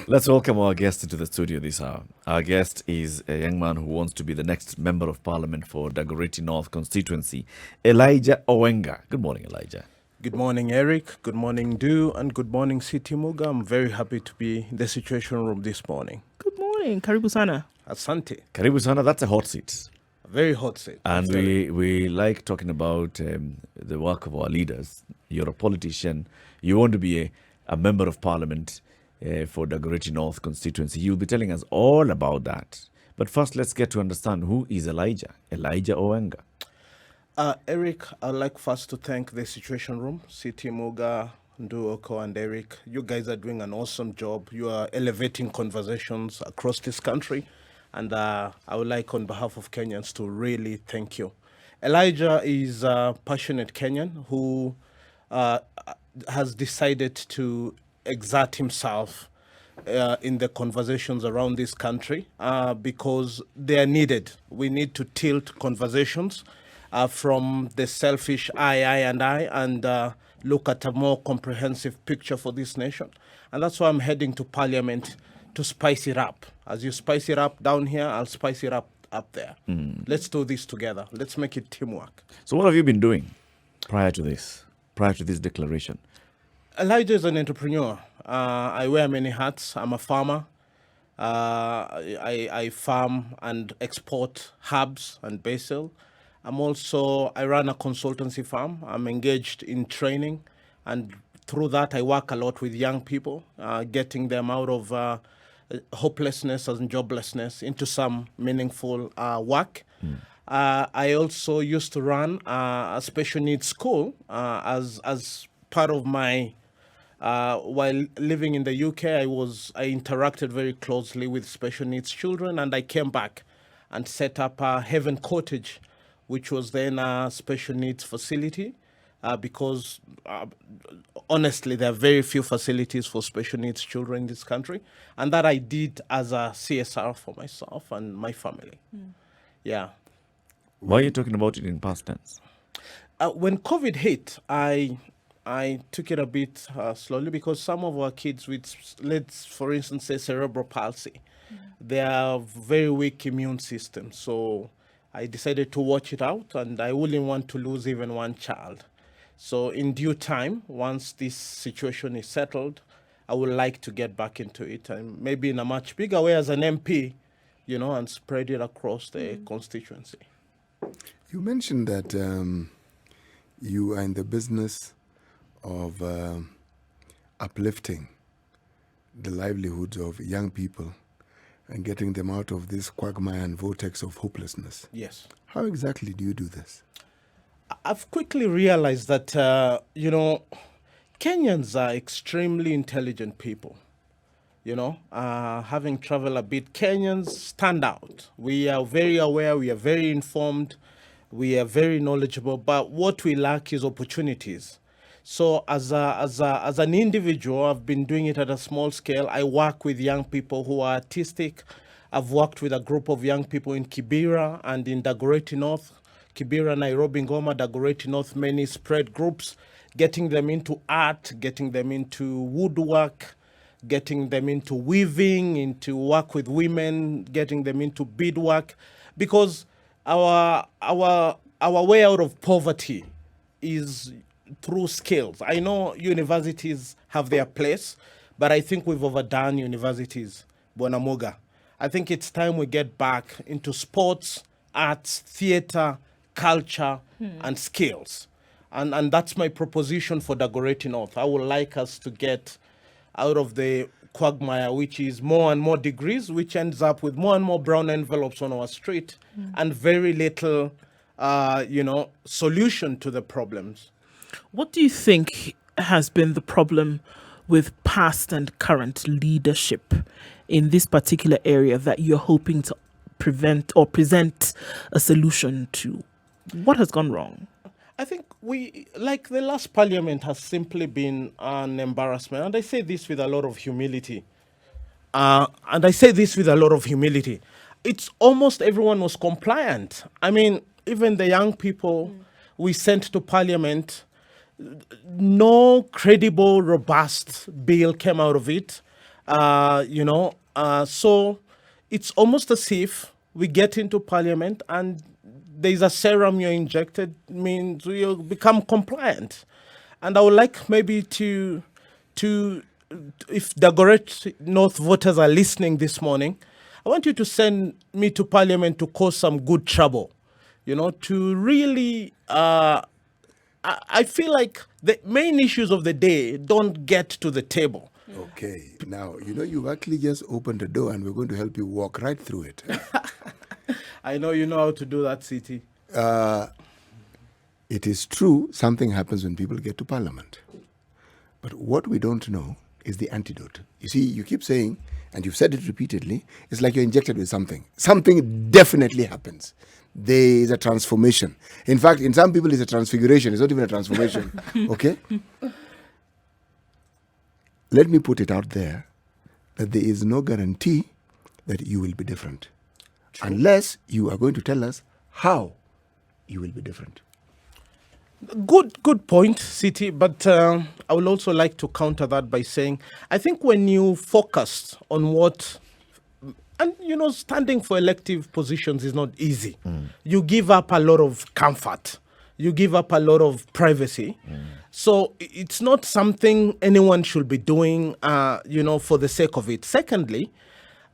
Let's welcome our guest into the studio this hour. Our guest is a young man who wants to be the next Member of Parliament for Dagoretti North Constituency, Elijah Oenga. Good morning, Elijah. Good morning, Eric. Good morning, Du. And good morning, City Muga. I'm very happy to be in the Situation Room this morning. Good morning, karibu sana. Asante. Karibu sana, that's a hot seat. A very hot seat. And we like talking about the work of our leaders. You're a politician. You want to be a Member of Parliament for Dagoretti North Constituency. You'll be telling us all about that. But first, let's get to understand who is Elijah Oenga. Eric, I'd like first to thank the Situation Room, City Muga, Nduoko, and Eric. You guys are doing an awesome job. You are elevating conversations across this country. And I would like, on behalf of Kenyans, to really thank you. Elijah is a passionate Kenyan who has decided to exert himself in the conversations around this country because they are needed. We need to tilt conversations from the selfish I, and look at a more comprehensive picture for this nation. And that's why I'm heading to Parliament to spice it up. As you spice it up down here, I'll spice it up there. Let's do this together. Let's make it teamwork. So what have you been doing prior to this declaration? Elijah is an entrepreneur. I wear many hats. I'm a farmer. I farm and export herbs and basil. I run a consultancy firm. I'm engaged in training, and through that I work a lot with young people, getting them out of hopelessness and joblessness into some meaningful work. I also used to run a special needs school as part of my while living in the UK. I interacted very closely with special needs children, and I came back and set up Heaven Cottage, which was then a special needs facility, because honestly, there are very few facilities for special needs children in this country. And that I did as a CSR for myself and my family. Yeah. Why are you talking about it in past tense? When COVID hit, I took it a bit slowly, because some of our kids with, let's for instance say, cerebral palsy, they have very weak immune system. So I decided to watch it out, and I wouldn't want to lose even one child. So in due time, once this situation is settled, I would like to get back into it, and maybe in a much bigger way as an MP, and spread it across the constituency. You mentioned that you are in the business of uplifting the livelihoods of young people and getting them out of this quagmire and vortex of hopelessness. Yes. How exactly do you do this? I've quickly realized that, Kenyans are extremely intelligent people. Having traveled a bit, Kenyans stand out. We are very aware, we are very informed, we are very knowledgeable, but what we lack is opportunities. So as an individual, I've been doing it at a small scale. I work with young people who are artistic. I've worked with a group of young people in Kibera and in Dagoretti North. Kibera, Nairobi, Ngoma, Dagoretti North, many spread groups, getting them into art, getting them into woodwork, getting them into weaving, into work with women, getting them into beadwork, because our way out of poverty is through skills. I know universities have their place, but I think we've overdone universities, Bonamoga. I think it's time we get back into sports, arts, theater, culture, and skills. And that's my proposition for Dagoretti North. I would like us to get out of the quagmire, which is more and more degrees, which ends up with more and more brown envelopes on our street, and very little, solution to the problems. What do you think has been the problem with past and current leadership in this particular area that you're hoping to prevent or present a solution to? What has gone wrong? I think the last parliament has simply been an embarrassment. And I say this with a lot of humility. It's almost everyone was compliant. I mean, even the young people we sent to parliament, no credible, robust bill came out of it. So it's almost as if we get into parliament and there's a serum you're injected, means you become compliant. And I would like maybe to if Dagoretti North voters are listening this morning, I want you to send me to parliament to cause some good trouble, to really, I feel like the main issues of the day don't get to the table. Okay, now, you've actually just opened the door and we're going to help you walk right through it. I know you know how to do that, CT. It is true something happens when people get to parliament. But what we don't know is the antidote. You see, you keep saying, and you've said it repeatedly, it's like you're injected with something. Something definitely happens. There is a transformation. In fact, in some people, it's a transfiguration. It's not even a transformation. Okay? Let me put it out there that there is no guarantee that you will be different. True. Unless you are going to tell us how you will be different. Good point, City. But I would also like to counter that by saying, I think when you focus on what, and standing for elective positions is not easy. You give up a lot of comfort. You give up a lot of privacy. So it's not something anyone should be doing, for the sake of it. Secondly,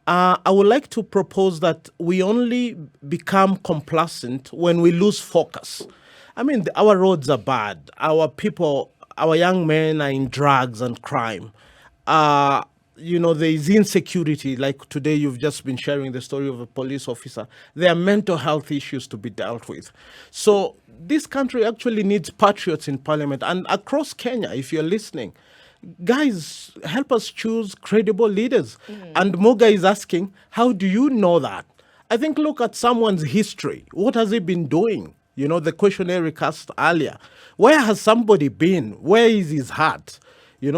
I would like to propose that we only become complacent when we lose focus. I mean, our roads are bad. Our people, our young men are in drugs and crime. There is insecurity. Like today, you've just been sharing the story of a police officer. There are mental health issues to be dealt with. So this country actually needs patriots in parliament. And across Kenya, if you're listening, guys, help us choose credible leaders. And Moga is asking, how do you know that? I think look at someone's history. What has he been doing? The question Eric asked earlier. Where has somebody been? Where is his heart?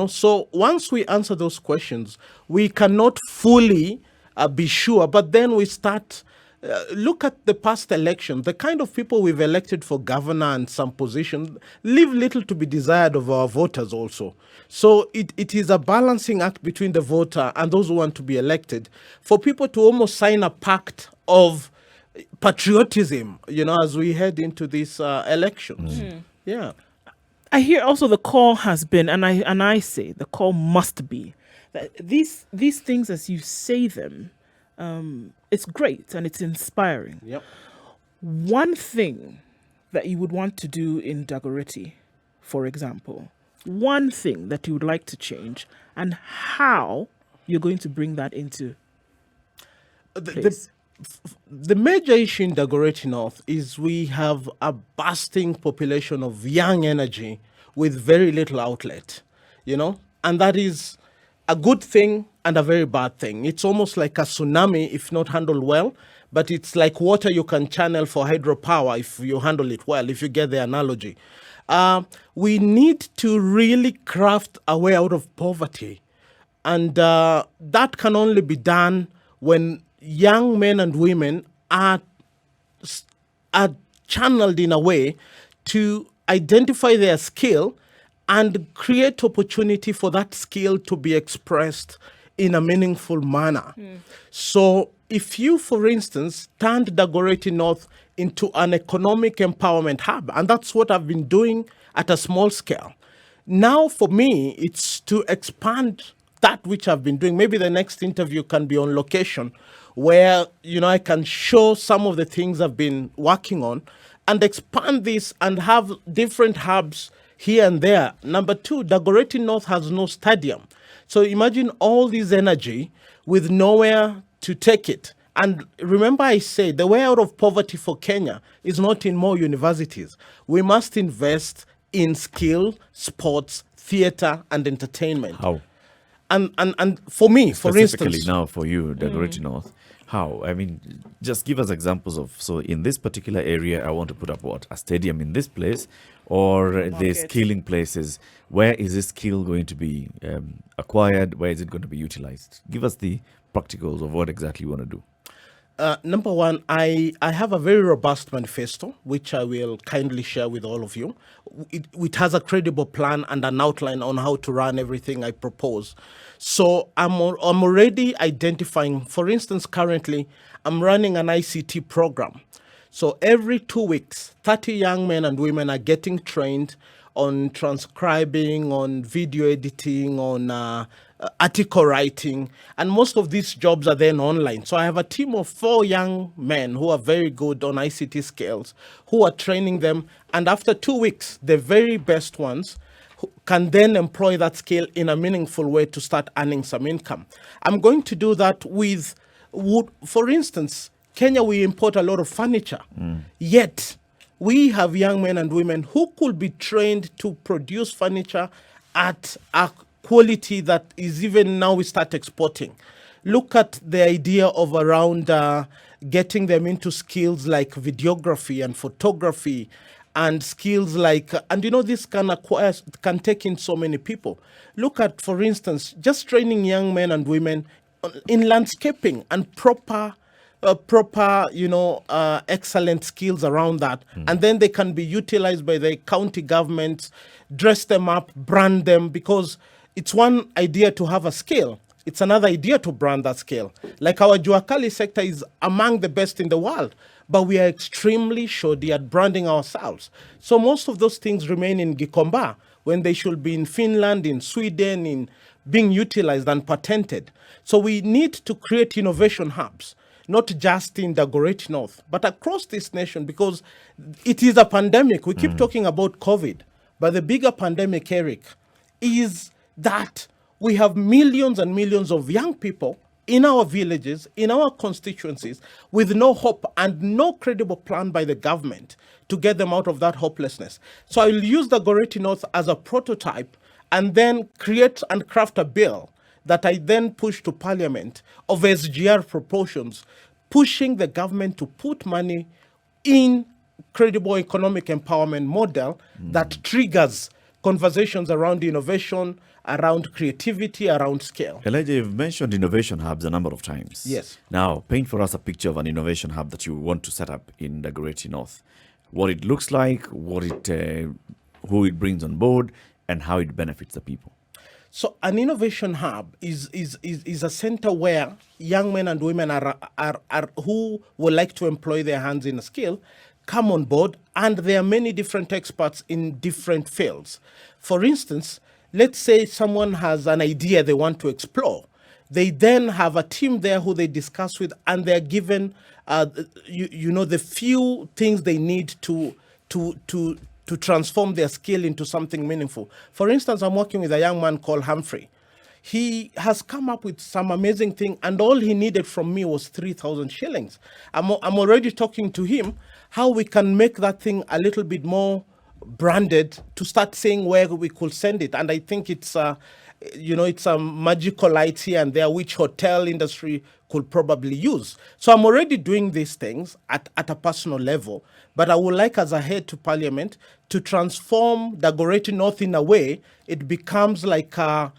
So once we answer those questions, we cannot fully be sure. But then we start, look at the past election. The kind of people we've elected for governor and some position leave little to be desired of our voters also. So it is a balancing act between the voter and those who want to be elected for people to almost sign a pact of patriotism, as we head into these elections. Yeah. I hear also the call has been, and I say the call must be that these things as you say them, it's great and it's inspiring. Yep. One thing that you would want to do in Dagoretti, for example, one thing that you would like to change, and how you're going to bring that into place. The major issue in Dagoretti North is we have a bursting population of young energy with very little outlet, and that is a good thing and a very bad thing. It's almost like a tsunami if not handled well, but it's like water you can channel for hydropower if you handle it well, if you get the analogy. We need to really craft a way out of poverty, and that can only be done when young men and women are channeled in a way to identify their skill and create opportunity for that skill to be expressed in a meaningful manner. So if you, for instance, turned Dagoretti North into an economic empowerment hub, and that's what I've been doing at a small scale. Now for me, it's to expand that which I've been doing. Maybe the next interview can be on location, where I can show some of the things I've been working on and expand this and have different hubs here and there. Number two, Dagoretti North has no stadium. So imagine all this energy with nowhere to take it. And remember I say the way out of poverty for Kenya is not in more universities. We must invest in skill, sports, theatre and entertainment. How? And for me, for instance... Specifically now for you, Dagoretti North, how? I mean, just give us examples of, so in this particular area, I want to put up what? A stadium in this place, or the skilling places. Where is this skill going to be acquired? Where is it going to be utilized? Give us the practicals of what exactly you want to do. Number one, I have a very robust manifesto, which I will kindly share with all of you. It has a credible plan and an outline on how to run everything I propose. So I'm already identifying, for instance, currently I'm running an ICT program. So every 2 weeks, 30 young men and women are getting trained on transcribing, on video editing, on article writing, and most of these jobs are then online. So I have a team of 4 young men who are very good on ICT skills, who are training them, and after 2 weeks, the very best ones can then employ that skill in a meaningful way to start earning some income. I'm going to do that with wood. For instance, Kenya, we import a lot of furniture, yet we have young men and women who could be trained to produce furniture at a quality that is even now we start exporting. Look at the idea of around getting them into skills like videography and photography and skills like, and this can take in so many people. Look at, for instance, just training young men and women in landscaping and proper excellent skills around that. And then they can be utilized by the county governments, dress them up, brand them, because it's one idea to have a skill. It's another idea to brand that skill. Like our Juakali sector is among the best in the world, but we are extremely shoddy at branding ourselves. So most of those things remain in Gikomba when they should be in Finland, in Sweden, in being utilized and patented. So we need to create innovation hubs, not just in Dagoretti North, but across this nation, because it is a pandemic. We keep talking about COVID, but the bigger pandemic, Eric, is that we have millions and millions of young people in our villages, in our constituencies, with no hope and no credible plan by the government to get them out of that hopelessness. So I will use Dagoretti North as a prototype and then create and craft a bill that I then push to Parliament of SGR proportions, pushing the government to put money in credible economic empowerment model that triggers conversations around innovation, around creativity, around scale. Elijah, you've mentioned innovation hubs a number of times. Yes. Now, paint for us a picture of an innovation hub that you want to set up in Dagoretti North. What it looks like, who it brings on board, and how it benefits the people. So an innovation hub is a center where young men and women are who would like to employ their hands in a skill come on board, and there are many different experts in different fields. For instance, let's say someone has an idea they want to explore. They then have a team there who they discuss with, and they're given the few things they need to transform their skill into something meaningful. For instance, I'm working with a young man called Humphrey. He has come up with some amazing thing, and all he needed from me was 3,000 shillings. I'm already talking to him how we can make that thing a little bit more branded to start saying where we could send it. And I think it's it's a magical light here and there which hotel industry could probably use. So I'm already doing these things at a personal level, but I would like as a head to Parliament to transform Dagoretti North in a way it becomes like a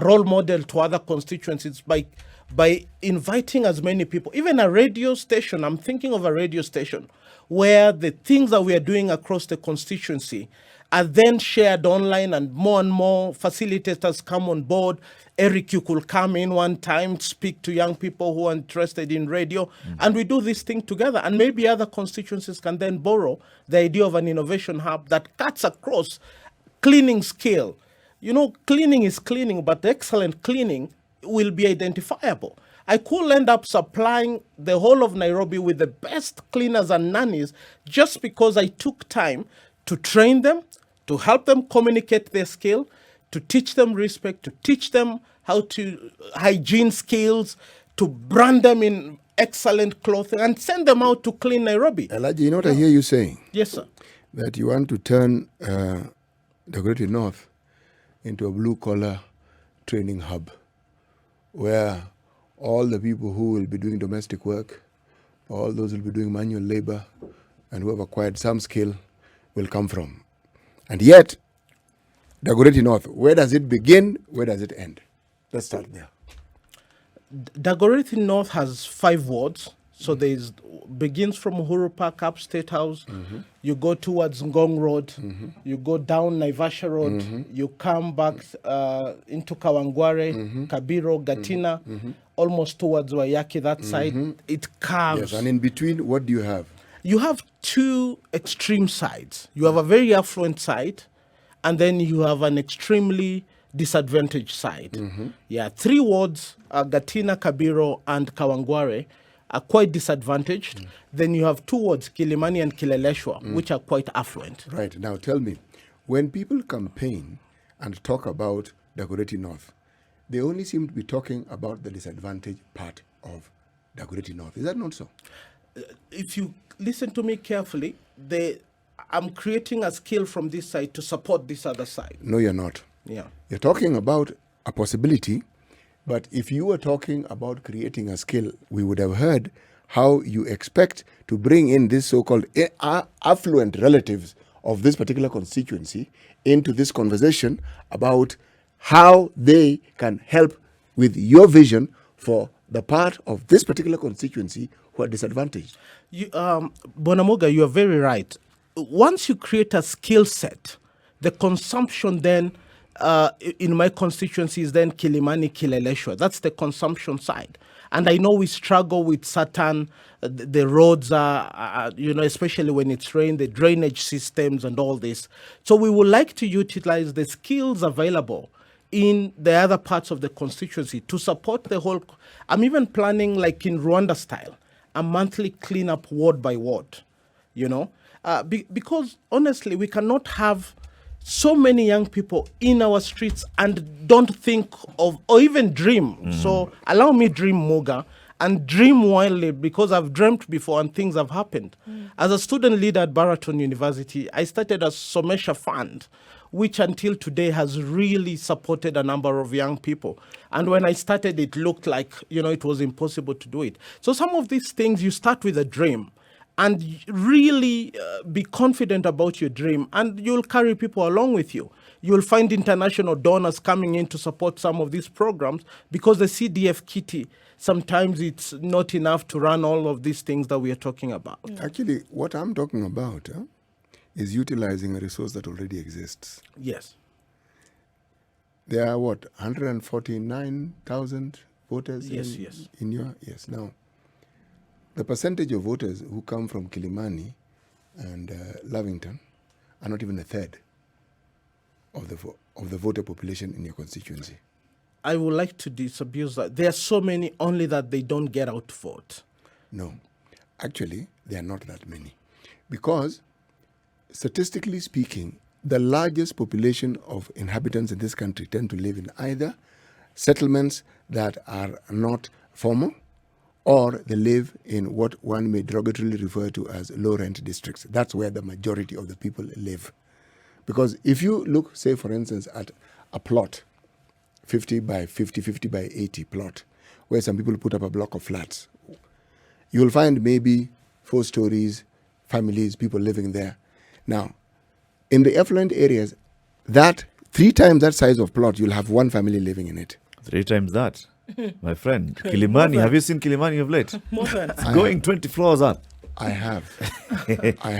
role model to other constituencies by inviting as many people, even a radio station. I'm thinking of a radio station where the things that we are doing across the constituency are then shared online, and more facilitators come on board. Eric, you could come in one time, speak to young people who are interested in radio, and we do this thing together. And maybe other constituencies can then borrow the idea of an innovation hub that cuts across cleaning scale. Cleaning is cleaning, but excellent cleaning will be identifiable. I could end up supplying the whole of Nairobi with the best cleaners and nannies just because I took time to train them, to help them communicate their skill, to teach them respect, to teach them how to hygiene skills, to brand them in excellent clothing and send them out to clean Nairobi. Elijah, you know what I hear you saying? Yes, sir. That you want to turn Dagoretti North into a blue-collar training hub where all the people who will be doing domestic work, all those who will be doing manual labor, and who have acquired some skill will come from. And yet, Dagoretti North, where does it begin? Where does it end? Let's start there. Dagoretti North has 5 wards. So there's begins from Uhuru Park up State House. You go towards Ngong Road. You go down Naivasha Road. You come back into Kawangware, Kabiro, Gatina, almost towards Wayaki. That side, it curves. Yes, and in between, what do you have? You have two extreme sides. You have a very affluent side, and then you have an extremely disadvantaged side. Yeah, 3 wards, Gatina, Kabiro, and Kawangware, are quite disadvantaged. Then you have 2 wards, Kilimani and Kileleshwa, which are quite affluent. Right. Now tell me, when people campaign and talk about Dagoretti North, they only seem to be talking about the disadvantaged part of Dagoretti North. Is that not so? If you listen to me carefully, I'm creating a skill from this side to support this other side. No, you're not. Yeah. You're talking about a possibility, but if you were talking about creating a skill, we would have heard how you expect to bring in this so-called affluent relatives of this particular constituency into this conversation about how they can help with your vision for the part of this particular constituency who are disadvantaged. Bonamoga, you are very right. Once you create a skill set, the consumption then in my constituency is then Kilimani, Kileleshwa. That's the consumption side. And I know we struggle with certain, the roads are, especially when it's rain, the drainage systems and all this. So we would like to utilize the skills available in the other parts of the constituency to support the whole. I'm even planning, like in Rwanda style, a monthly cleanup ward by ward, because honestly, we cannot have so many young people in our streets and don't think of or even dream. So allow me dream, Moga, and dream wildly, because I've dreamt before and things have happened. As a student leader at Baraton University, I started a Somesha Fund, which until today has really supported a number of young people. And when I started, it looked like, it was impossible to do it. So some of these things, you start with a dream and really be confident about your dream, and you'll carry people along with you. You'll find international donors coming in to support some of these programs, because the CDF kitty, sometimes it's not enough to run all of these things that we are talking about. Actually, what I'm talking about is utilizing a resource that already exists. Yes. There are 149,000 voters Yes. in your... Yes. Now, the percentage of voters who come from Kilimani and Lavington are not even a third of the voter population in your constituency. I would like to disabuse that. There are so many, only that they don't get out to vote. No. Actually, there are not that many. Because, statistically speaking, the largest population of inhabitants in this country tend to live in either settlements that are not formal, or they live in what one may derogatorily refer to as low-rent districts. That's where the majority of the people live. Because if you look, say, for instance, at a plot, 50 by 50, 50 by 80 plot, where some people put up a block of flats, you'll find maybe 4 stories, families, people living there. Now, in the affluent areas, that 3 times that size of plot, you'll have 1 family living in it. 3 times that. My friend, Kilimani, have you seen Kilimani of late? More than. It's going 20 floors up. I have.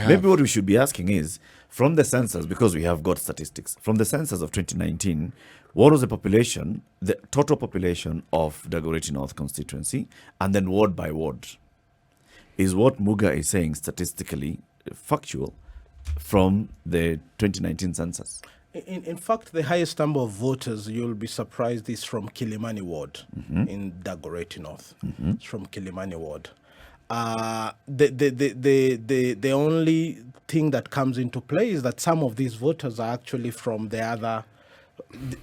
Maybe what we should be asking is, from the census, because we have got statistics, from the census of 2019, what was the population, the total population of Dagoretti North constituency, and then ward by ward? Is what Muga is saying statistically factual from the 2019 census? In fact, the highest number of voters, you'll be surprised, is from Kilimani Ward in Dagoretti North. It's from Kilimani Ward. The only thing that comes into play is that some of these voters are actually from the other.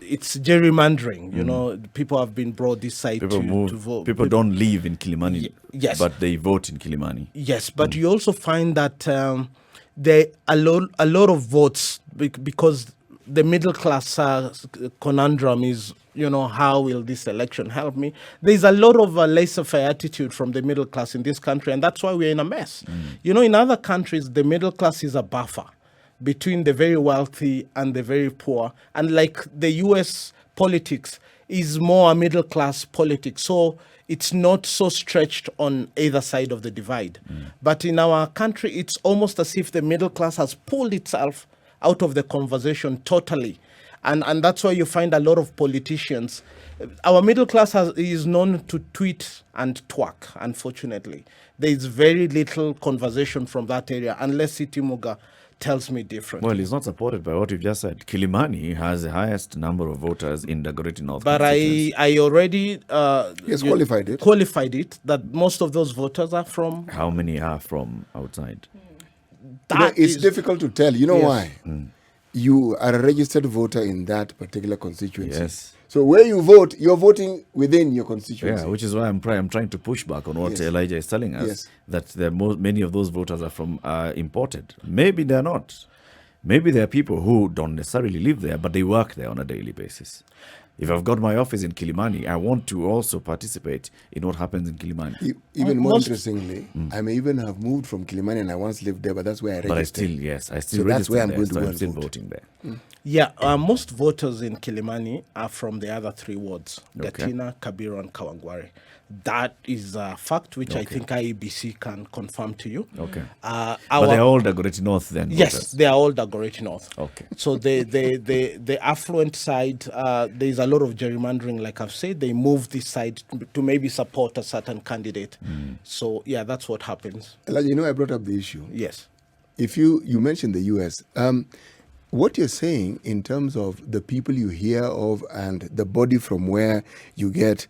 It's gerrymandering, people have been brought this side to vote. People don't live in Kilimani, yes, but they vote in Kilimani. Yes, but you also find that there are a lot of votes because the middle class conundrum is, how will this election help me? There's a lot of laissez-faire attitude from the middle class in this country, and that's why we're in a mess. In other countries, the middle class is a buffer between the very wealthy and the very poor. And like the US politics, is more a middle class politics. So it's not so stretched on either side of the divide. But in our country, it's almost as if the middle class has pulled itself out of the conversation totally. And that's why you find a lot of politicians. Our middle class is known to tweet and twerk, unfortunately. There is very little conversation from that area, unless Sitimuga tells me different. Well, it's not supported by what you've just said. Kilimani has the highest number of voters in Dagoretti North. But I already qualified it that most of those voters are from. How many are from outside? It's difficult to tell. You know Yes. why? You are a registered voter in that particular constituency. Yes. So where you vote, you're voting within your constituency. Yeah, which is why I'm trying to push back on what Yes. Elijah is telling us, Yes. that many of those voters are from imported. Maybe they're not. Maybe there are people who don't necessarily live there, but they work there on a daily basis. If I've got my office in Kilimani, I want to also participate in what happens in Kilimani. Even more Most- interestingly, I may even have moved from Kilimani and I once lived there, but that's where I registered. But I still So that's where I'm registered going to there, go so I'm and still vote. voting there. Yeah, most voters in Kilimani are from the other three wards, Okay. Gatina, Kabiru, and Kawangware. That is a fact which I Okay. think IEBC can confirm to you. Okay. Our, But they're all Dagoretti North then? yes, voters? they are all Dagoretti North. Okay. So the affluent side, there is a lot of gerrymandering, like I've said. They move this side to maybe support a certain candidate. So yeah, that's what happens. Elijah, you know, I brought up the issue. Yes. If you mentioned the US, what you're saying in terms of the people you hear of and the body from where you get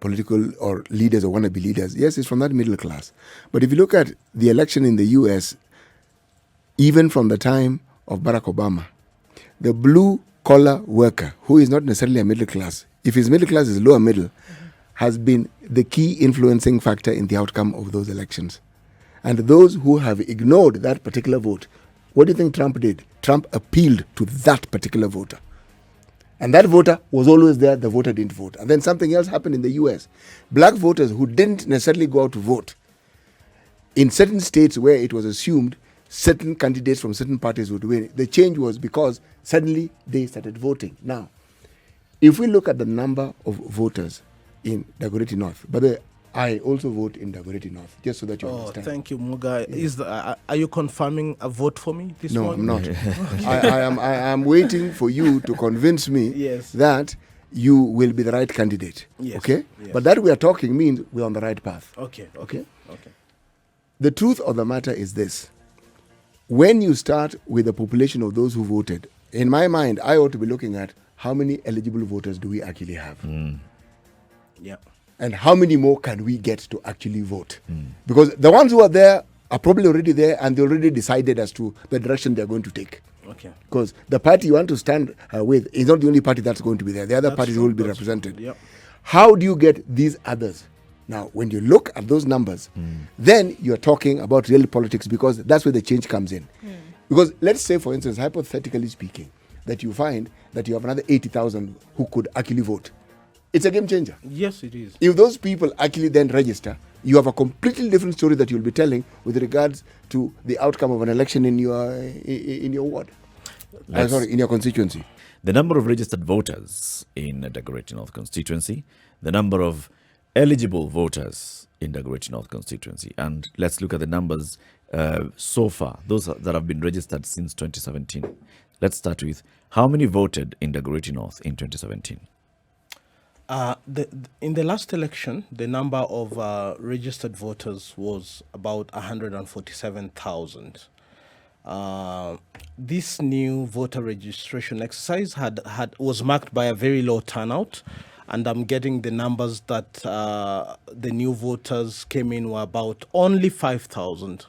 political or leaders or wannabe leaders, yes, it's from that middle class. But if you look at the election in the US, even from the time of Barack Obama, the blue collar worker, who is not necessarily a middle class, if his middle class is lower middle, has been the key influencing factor in the outcome of those elections. And those who have ignored that particular vote, what do you think Trump did? Trump appealed to that particular voter. And that voter was always there, the voter didn't vote. And then something else happened in the US. Black voters who didn't necessarily go out to vote, in certain states where it was assumed certain candidates from certain parties would win, the change was because suddenly they started voting. Now, if we look at the number of voters in Dagoretti North, but I also vote in Dagoretti North, just so that you Oh, understand. thank you, Muga. Are you confirming a vote for me this No, I'm morning? not. I am waiting for you to convince me Yes. that you will be the right candidate. Yes, Okay? yes. But that we are talking means we're on the right path. Okay. Okay? Okay. The truth of the matter is this. When you start with the population of those who voted, in my mind, I ought to be looking at how many eligible voters do we actually have? Yeah. And how many more can we get to actually vote? Because the ones who are there are probably already there and they already decided as to the direction they're going to take. Okay. Because the party you want to stand with is not the only party that's going to be there. The other That's parties true, will be that's true. represented. Yep. How do you get these others? Now, when you look at those numbers, then you're talking about real politics because that's where the change comes in. Because let's say, for instance, hypothetically speaking, that you find that you have another 80,000 who could actually vote. It's a game changer. Yes, it is. If those people actually then register, you have a completely different story that you'll be telling with regards to the outcome of an election in your ward. In your constituency. The number of registered voters in Dagoretti North constituency, the number of eligible voters in Dagoretti North constituency, and let's look at the numbers so far, those that have been registered since 2017. Let's start with how many voted in Dagoretti North in 2017? In the last election, the number of registered voters was about 147,000. This new voter registration exercise was marked by a very low turnout, and I'm getting the numbers that the new voters came in were about only 5,000.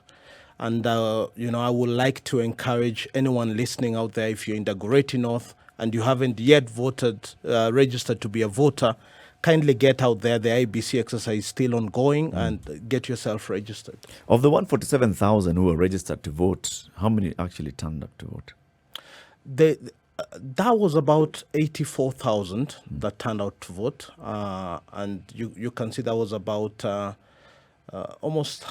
And I would like to encourage anyone listening out there, if you're in Dagoretti North and you haven't yet registered to be a voter, kindly get out there. The IBC exercise is still ongoing and get yourself registered. Of the 147,000 who were registered to vote, how many actually turned up to vote? That was about 84,000 that turned out to vote. And you can see that was about almost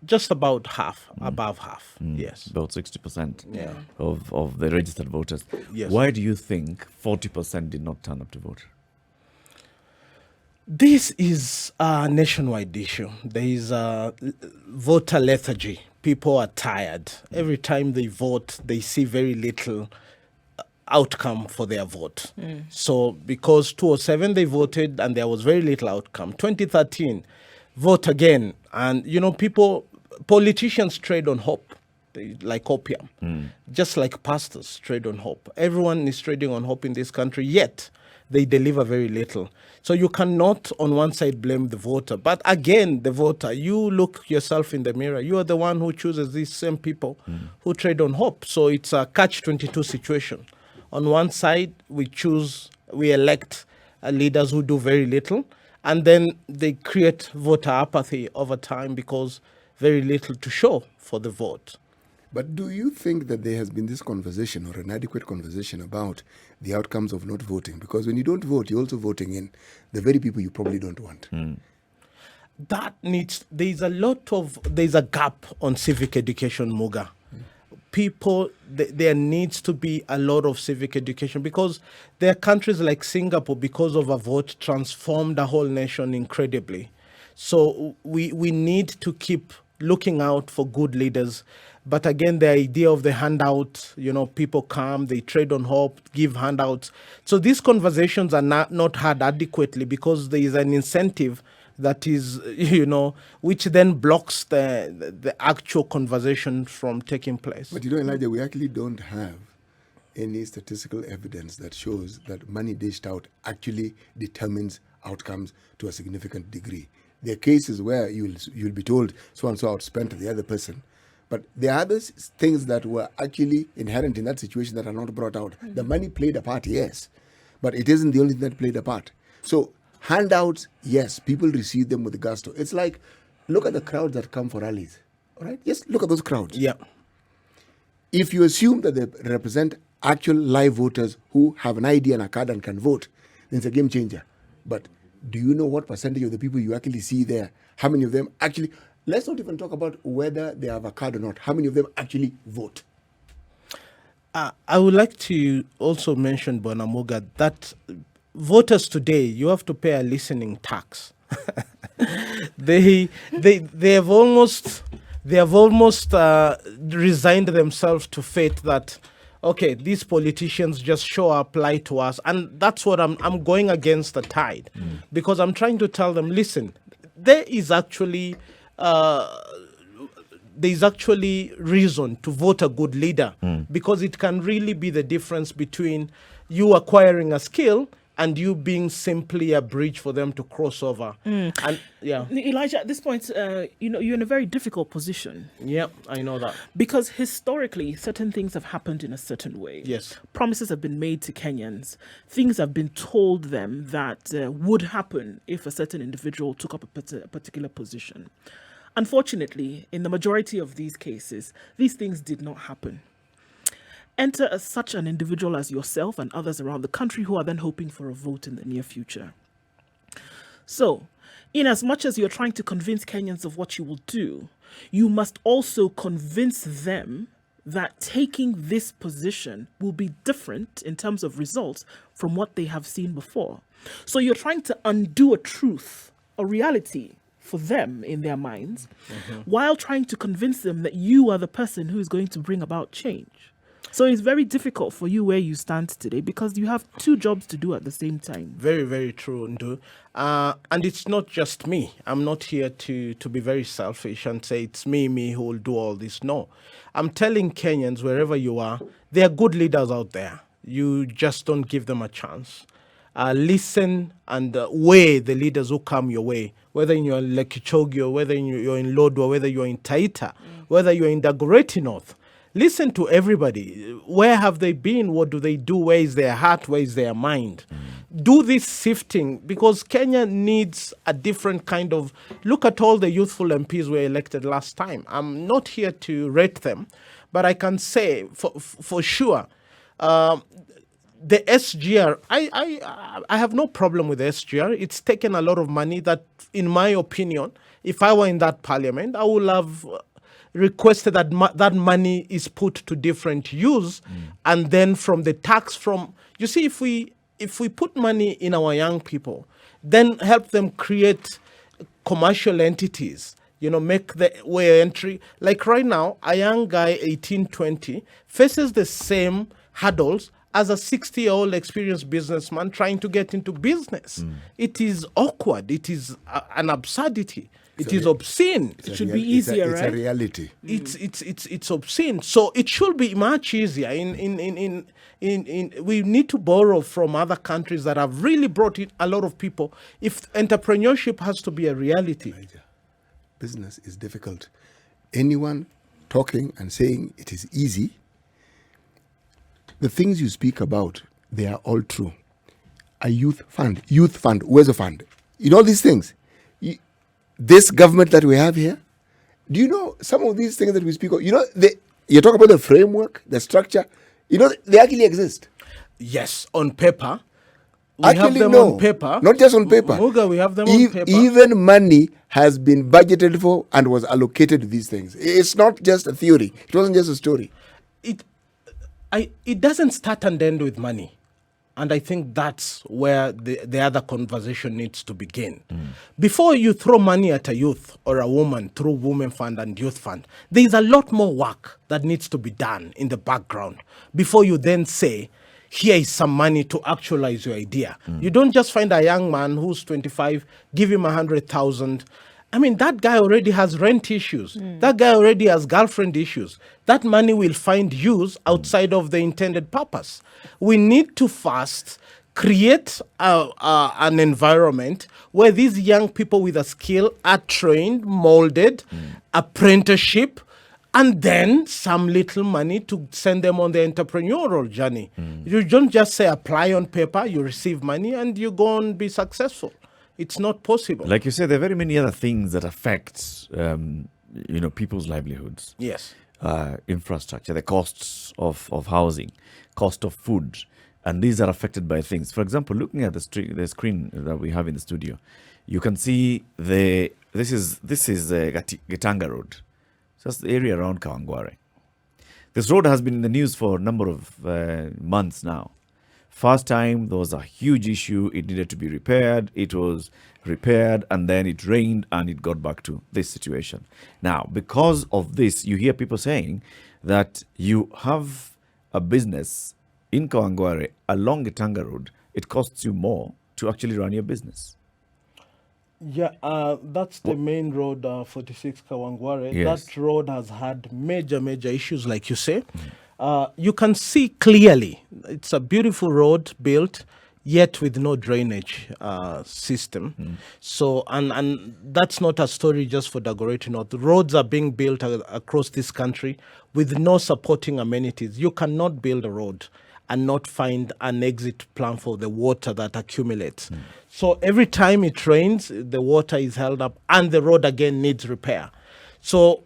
just about half, above half. Yes. About 60% Yeah. of the registered voters. Yes. Why do you think 40% did not turn up to vote? This is a nationwide issue. There is a voter lethargy. People are tired. Every time they vote, they see very little outcome for their vote. So because 2007 they voted and there was very little outcome. 2013, vote again. And, politicians trade on hope. Like opium. Just like pastors trade on hope. Everyone is trading on hope in this country, yet they deliver very little. So you cannot on one side blame the voter. But again, the voter, you look yourself in the mirror. You are the one who chooses these same people who trade on hope. So it's a catch-22 situation. On one side, we elect leaders who do very little, and then they create voter apathy over time because very little to show for the vote. But do you think that there has been this conversation or an adequate conversation about the outcomes of not voting? Because when you don't vote, you're also voting in the very people you probably don't want. There's a gap on civic education, Muga. People, there needs to be a lot of civic education because there are countries like Singapore, because of a vote, transformed the whole nation incredibly. So we need to keep looking out for good leaders. But again, the idea of the handout, people come, they trade on hope, give handouts. So these conversations are not had adequately because there is an incentive that is, which then blocks the actual conversation from taking place. But Elijah, we actually don't have any statistical evidence that shows that money dished out actually determines outcomes to a significant degree. There are cases where you'll be told so-and-so outspent the other person. But there are other things that were actually inherent in that situation that are not brought out. The money played a part, yes, but it isn't the only thing that played a part. So handouts, yes, people receive them with gusto. It's like, look at the crowds that come for rallies, all right? Just look at those crowds. Yeah. If you assume that they represent actual live voters who have an ID and a card and can vote, then it's a game changer. But do you know what percentage of the people you actually see there, how many of them actually... Let's not even talk about whether they have a card or not. How many of them actually vote? I would like to also mention, Bonamuga, that voters today, you have to pay a listening tax. They have almost resigned themselves to fate that, okay, these politicians just show up, lie to us, and that's what I'm going against the tide, because I'm trying to tell them, listen, there is actually reason to vote a good leader because it can really be the difference between you acquiring a skill and you being simply a bridge for them to cross over. And yeah, Elijah, at this point, you're in a very difficult position. Yeah, I know that. Because historically, certain things have happened in a certain way. Yes. Promises have been made to Kenyans. Things have been told them that would happen if a certain individual took up a particular position. Unfortunately, in the majority of these cases, these things did not happen. Enter such an individual as yourself and others around the country who are then hoping for a vote in the near future. So, in as much as you're trying to convince Kenyans of what you will do, you must also convince them that taking this position will be different in terms of results from what they have seen before. So you're trying to undo a truth, a reality for them in their minds, while trying to convince them that you are the person who is going to bring about change. So it's very difficult for you where you stand today because you have two jobs to do at the same time. Very, very true, Ndu. And it's not just me. I'm not here to be very selfish and say it's me who will do all this. No. I'm telling Kenyans, wherever you are, there are good leaders out there. You just don't give them a chance. Listen and weigh the leaders who come your way, whether you're in Lekichogio, whether you're in Lodwa, whether you're in Taita, whether you're in Dagoretti North. Listen to everybody. Where have they been? What do they do? Where is their heart? Where is their mind? Do this sifting because Kenya needs a different kind of... Look at all the youthful MPs were elected last time. I'm not here to rate them, but I can say for sure the SGR, I have no problem with the SGR. It's taken a lot of money that, in my opinion, if I were in that parliament, I would have requested that that money is put to different use, and then from the tax from, you see, if we put money in our young people, then help them create commercial entities, make the way entry. Like right now, a young guy, 18, 20, faces the same hurdles as a 60-year-old experienced businessman trying to get into business. It is awkward. It is an absurdity. It is obscene. It should be easier, right? It's a reality. It's obscene. So it should be much easier. We need to borrow from other countries that have really brought in a lot of people. If entrepreneurship has to be a reality, business is difficult. Anyone talking and saying it is easy, the things you speak about, they are all true. A youth fund, where's the fund? All these things. This government that we have here, do you know some of these things that we speak of? You talk about the framework, the structure, they actually exist. Yes, on paper. We Actually, have them no, on paper. not just on paper. Muga, we have them on paper. Even money has been budgeted for and was allocated to these things. It's not just a theory. It wasn't just a story. It doesn't start and end with money. And I think that's where the other conversation needs to begin. Before you throw money at a youth or a woman through Women Fund and Youth Fund, there's a lot more work that needs to be done in the background before you then say, here is some money to actualize your idea. You don't just find a young man who's 25, give him 100,000. I mean, that guy already has rent issues. That guy already has girlfriend issues. That money will find use outside of the intended purpose. We need to first create an environment where these young people with a skill are trained, molded, apprenticeship, and then some little money to send them on the entrepreneurial journey. You don't just say apply on paper, you receive money, and you go and be successful. It's not possible. Like you said, there are very many other things that affect, people's livelihoods. Yes. Infrastructure, the costs of housing, cost of food, and these are affected by things. For example, looking at the screen that we have in the studio, you can see this is Getanga Road. So that's the area around Kawangware. This road has been in the news for a number of months now. First time, there was a huge issue. It needed to be repaired. It was repaired, and then it rained, and it got back to this situation. Now, because of this, you hear people saying that you have a business in Kawangware along Getanga Road. It costs you more to actually run your business. Yeah, that's the main road, 46 Kawangware. Yes. That road has had major issues, like you say. You can see clearly it's a beautiful road built, yet with no drainage system. So, and that's not a story just for Dagoretti North. Roads are being built across this country with no supporting amenities. You cannot build a road and not find an exit plan for the water that accumulates. So every time it rains, the water is held up and the road again needs repair. So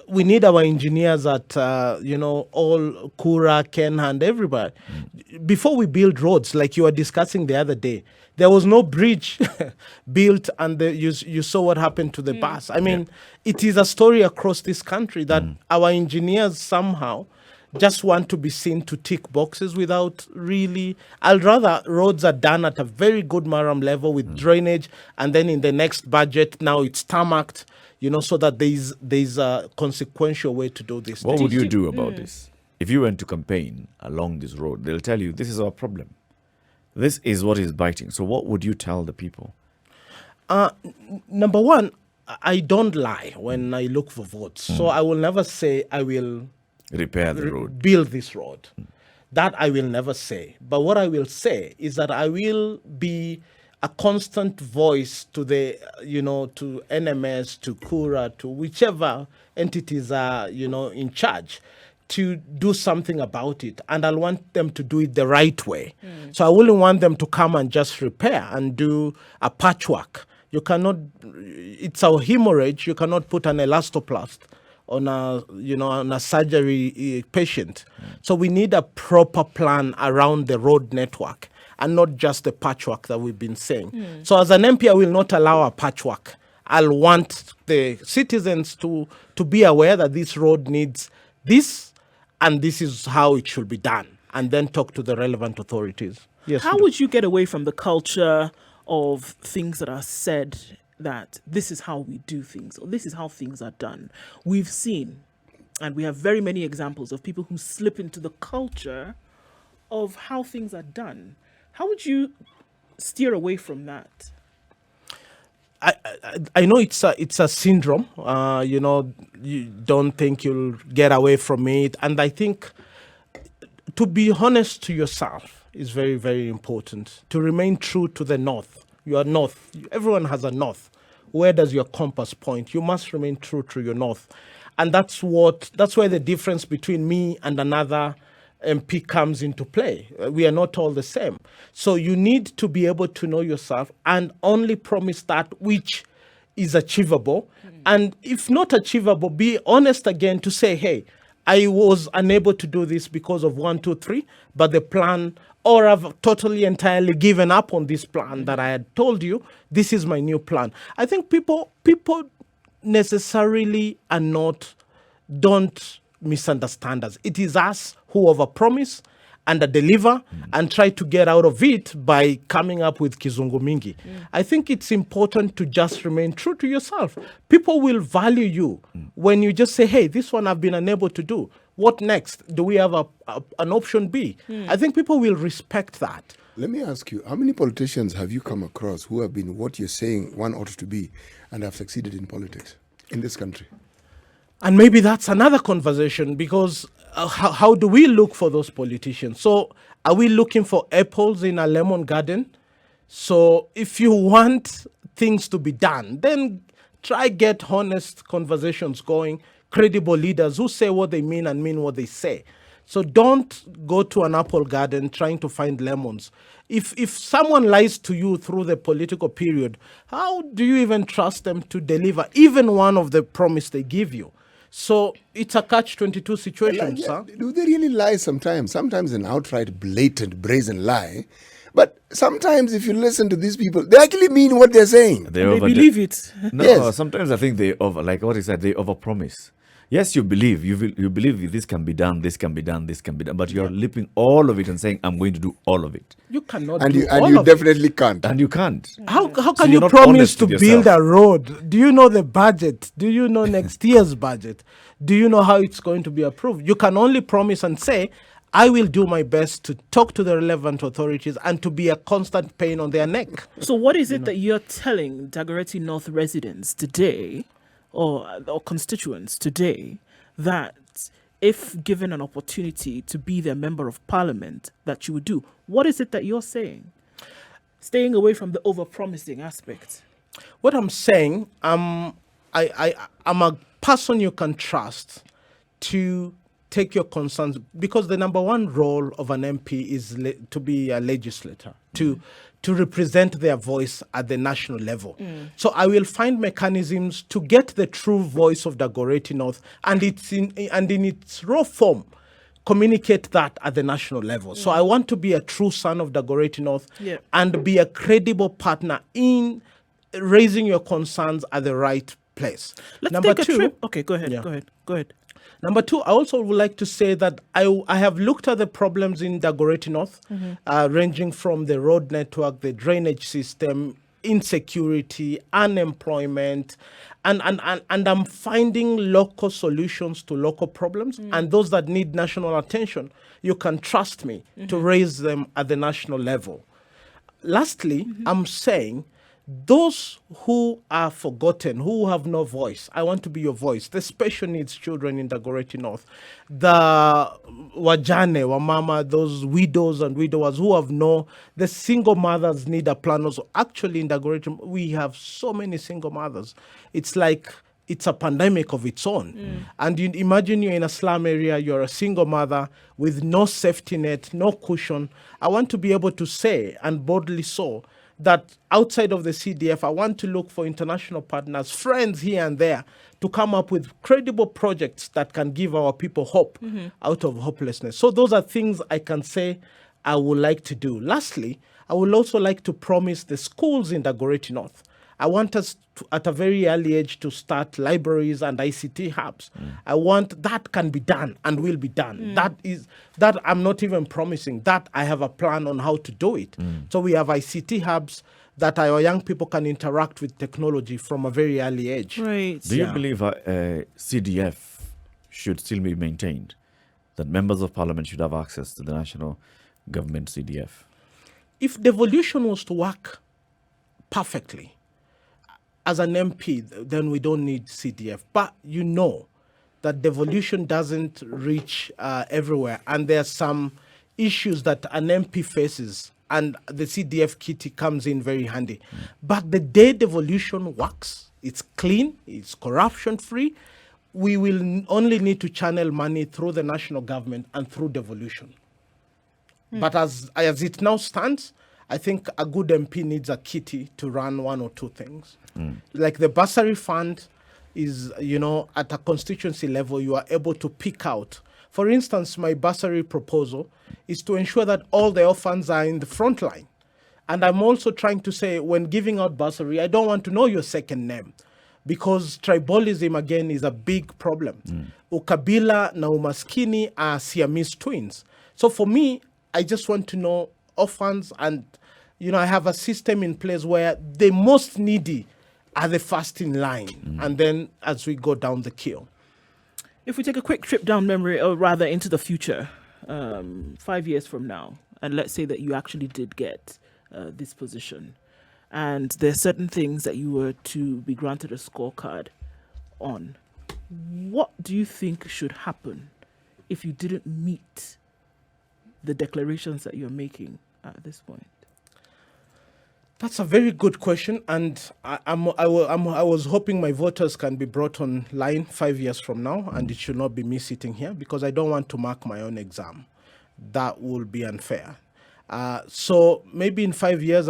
we need our engineers at, all Kura, Kenha, and everybody. Before we build roads, like you were discussing the other day, there was no bridge built, and you saw what happened to the bus. I mean, it is a story across this country that our engineers somehow just want to be seen to tick boxes without really. I'd rather roads are done at a very good maram level with drainage, and then in the next budget, now it's tarmacked, so that there's a consequential way to do this. What would you do about this? If you went to campaign along this road, they'll tell you, this is our problem. This is what is biting. So what would you tell the people? Number one, I don't lie when I look for votes. So I will never say I will repair the road, build this road. That I will never say. But what I will say is that I will be a constant voice to the, to NMS, to Kura, to whichever entities are, in charge, to do something about it. And I'll want them to do it the right way. So I wouldn't want them to come and just repair and do a patchwork. You cannot, it's a hemorrhage. You cannot put an elastoplast on a surgery patient. So we need a proper plan around the road network and not just the patchwork that we've been saying. So as an MP, I will not allow a patchwork. I'll want the citizens to be aware that this road needs this, and this is how it should be done, and then talk to the relevant authorities. Yes. How would you get away from the culture of things that are said that this is how we do things, or this is how things are done? We've seen, and we have very many examples of people who slip into the culture of how things are done. How would you steer away from that? I know it's a syndrome. You don't think you'll get away from it, and I think to be honest to yourself is very, very important. To remain true to the north. You are north. Everyone has a north. Where does your compass point? You must remain true to your north, and that's where the difference between me and another MP comes into play. We are not all the same. So you need to be able to know yourself and only promise that which is achievable. And if not achievable, be honest again to say, hey, I was unable to do this because of 1, 2, 3, but the plan, or I've totally entirely given up on this plan that I had told you, this is my new plan. I think people necessarily don't misunderstand us. It is us who overpromise and deliver and try to get out of it by coming up with kizungu mingi. I think it's important to just remain true to yourself. People will value you when you just say, hey, this one I've been unable to do. What next? Do we have an option B? I think people will respect that. Let me ask you, how many politicians have you come across who have been what you're saying one ought to be and have succeeded in politics in this country? And maybe that's another conversation, because how do we look for those politicians? So are we looking for apples in a lemon garden? So if you want things to be done, then try get honest conversations going, credible leaders who say what they mean and mean what they say. So don't go to an apple garden trying to find lemons. If someone lies to you through the political period, how do you even trust them to deliver even one of the promise they give you? So it's a catch-22 situation, sir. Do they really lie sometimes? Sometimes an outright, blatant, brazen lie. But sometimes if you listen to these people, they actually mean what they're saying. They believe it. No, Yes. sometimes I think they like what he said, they overpromise. Yes, you believe this can be done, this can be done, this can be done, but you're leaping all of it and saying, I'm going to do all of it. You cannot And do you all of it. definitely can't. And you can't. How So can you're you not promise honest to with build yourself. a road? Do you know the budget? Do you know next year's budget? Do you know how it's going to be approved? You can only promise and say, I will do my best to talk to the relevant authorities and to be a constant pain on their neck. So what is it that you're telling Dagoretti North residents today, or constituents today, that if given an opportunity to be their member of parliament, that you would do? What is it that you're saying? Staying away from the over-promising aspect. What I'm saying, I'm a person you can trust to take your concerns, because the number one role of an MP is to be a legislator, to represent their voice at the national level. So I will find mechanisms to get the true voice of Dagoretti North and in its raw form, communicate that at the national level. So I want to be a true son of Dagoretti North and be a credible partner in raising your concerns at the right place. Let's Number take a two, trip. Okay, go ahead. Yeah. Go ahead. Number two, I also would like to say that I have looked at the problems in Dagoretti North, ranging from the road network, the drainage system, insecurity, unemployment, and I'm finding local solutions to local problems, and those that need national attention, you can trust me to raise them at the national level. Lastly, I'm saying those who are forgotten, who have no voice, I want to be your voice. The special needs children in Dagoretti North, the wajane, wamama, those widows and widowers who have the single mothers need a plan also. Actually, in Dagoretti, we have so many single mothers. It's like it's a pandemic of its own. And you imagine you're in a slum area, you're a single mother with no safety net, no cushion. I want to be able to say, and boldly so, that outside of the CDF, I want to look for international partners, friends here and there, to come up with credible projects that can give our people hope out of hopelessness. So those are things I can say I would like to do. Lastly, I would also like to promise the schools in Dagoretti North. I want us to, at a very early age, to start libraries and ICT hubs. I want that can be done and will be done. That I'm not even promising. That I have a plan on how to do it. So we have ICT hubs that our young people can interact with technology from a very early age. Right. Do you believe CDF should still be maintained? That members of parliament should have access to the national government CDF? If devolution was to work perfectly, as an MP, then we don't need CDF. But you know that devolution doesn't reach everywhere. And there are some issues that an MP faces, and the CDF kitty comes in very handy. But the day devolution works, it's clean, it's corruption-free, we will only need to channel money through the national government and through devolution. But as it now stands, I think a good MP needs a kitty to run one or two things. Like the bursary fund is, at a constituency level, you are able to pick out. For instance, my bursary proposal is to ensure that all the orphans are in the front line. And I'm also trying to say, when giving out bursary, I don't want to know your second name, because tribalism, again, is a big problem. Ukabila na umaskini are Siamese twins. So for me, I just want to know orphans, and I have a system in place where the most needy are the first in line, and then as we go down the queue. If we take a quick trip down memory, or rather into the future, 5 years from now, and let's say that you actually did get this position, and there are certain things that you were to be granted a scorecard on, what do you think should happen if you didn't meet the declarations that you're making at this point? That's a very good question, and I was hoping my voters can be brought online 5 years from now, and it should not be me sitting here, because I don't want to mark my own exam. That will be unfair. So maybe in 5 years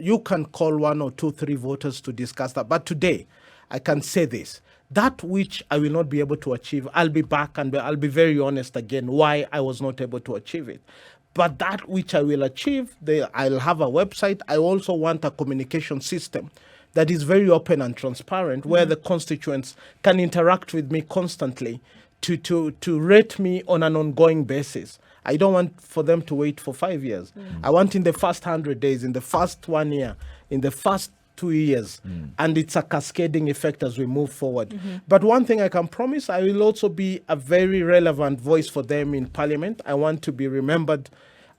you can call 1 or 2, 3 voters to discuss that. But today, I can say this. That which I will not be able to achieve, I'll be back and I'll be very honest again why I was not able to achieve it. But that which I will achieve, I'll have a website. I also want a communication system that is very open and transparent, where the constituents can interact with me constantly to rate me on an ongoing basis. I don't want for them to wait for 5 years. I want in the first 100 days, in the first 1 year, in the first 2 years, and it's a cascading effect as we move forward. But one thing I can promise, I will also be a very relevant voice for them in Parliament. I want to be remembered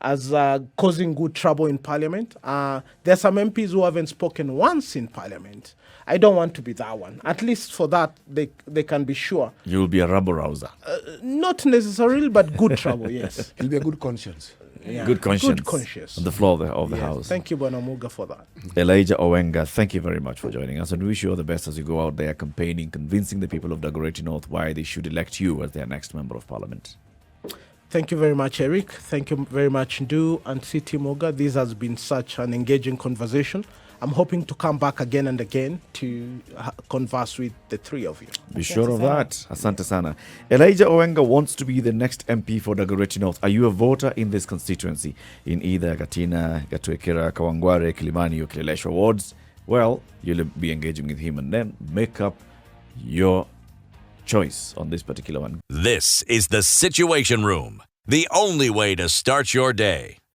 as causing good trouble in Parliament. There are some MPs who haven't spoken once in Parliament. I don't want to be that one. At least for that, they can be sure. You will be a rabble rouser. Not necessarily, but good trouble, yes. It'll be a good conscience. Yeah. Good conscience. Good conscience. On the floor of the Yes. House. Thank you, Bonamuga, for that. Elijah Oenga, thank you very much for joining us, and wish you all the best as you go out there campaigning, convincing the people of Dagoretti North why they should elect you as their next member of parliament. Thank you very much, Eric. Thank you very much, Ndu and City Moga. This has been such an engaging conversation. I'm hoping to come back again and again to converse with the three of you. Be sure of that. Asante sana. Elijah Oenga wants to be the next MP for Dagoretti North. Are you a voter in this constituency in either Gatina, Getui, Kawangware, Kilimani or Kileleshwa wards? Well, you'll be engaging with him and then make up your choice on this particular one. This is the Situation Room, the only way to start your day.